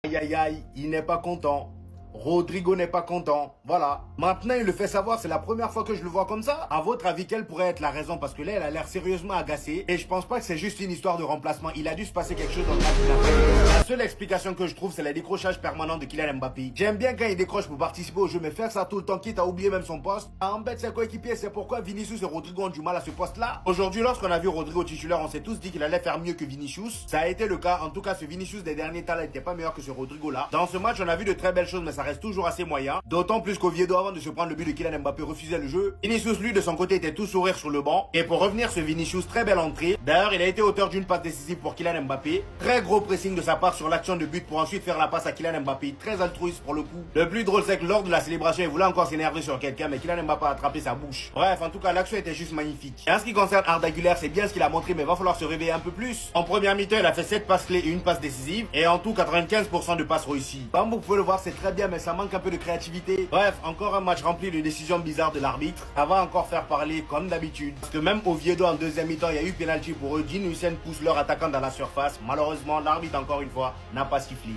Aïe aïe aïe, il n'est pas content. Rodrigo n'est pas content. Voilà. Maintenant, il le fait savoir, c'est la première fois que je le vois comme ça. À votre avis, quelle pourrait être la raison? Parce que là, elle a l'air sérieusement agacée. Et je pense pas que c'est juste une histoire de remplacement. Il a dû se passer quelque chose dans le match. La seule explication que je trouve, c'est le décrochage permanent de Kylian Mbappé. J'aime bien quand il décroche pour participer au jeu, mais faire ça tout le temps, quitte à oublier même son poste, ça embête ses coéquipiers. C'est pourquoi Vinicius et Rodrigo ont du mal à ce poste-là. Aujourd'hui, lorsqu'on a vu Rodrigo titulaire, on s'est tous dit qu'il allait faire mieux que Vinicius. Ça a été le cas. En tout cas, ce Vinicius des derniers temps n'était pas meilleur que ce Rodrigo-là. Dans ce match, on a vu de très belles choses, mais ça reste toujours assez moyen. D'autant plus qu'Oviedo, avant de se prendre le but de Kylian Mbappé, refusait le jeu. Vinicius, lui, de son côté, était tout sourire sur le banc. Et pour revenir sur Vinicius, très belle entrée. D'ailleurs, il a été auteur d'une passe décisive pour Kylian Mbappé. Très gros pressing de sa part sur l'action de but pour ensuite faire la passe à Kylian Mbappé. Très altruiste pour le coup. Le plus drôle, c'est que lors de la célébration, il voulait encore s'énerver sur quelqu'un, mais Kylian Mbappé a attrapé sa bouche. Bref, en tout cas, l'action était juste magnifique. Et en ce qui concerne Arda Güler, c'est bien ce qu'il a montré, mais va falloir se réveiller un peu plus. En première mi-temps, il a fait 7 passes clés et une passe décisive. Et en tout, 95% de passes réussies. Comme vous pouvez le voir, c'est très bien, mais ça manque un peu de créativité. Bref, encore un match rempli de décisions bizarres de l'arbitre. Ça va encore faire parler comme d'habitude. Parce que même Oviedo en deuxième mi-temps, il y a eu pénalty pour eux. Dean Huijsen pousse leur attaquant dans la surface. Malheureusement, l'arbitre encore une fois n'a pas sifflé.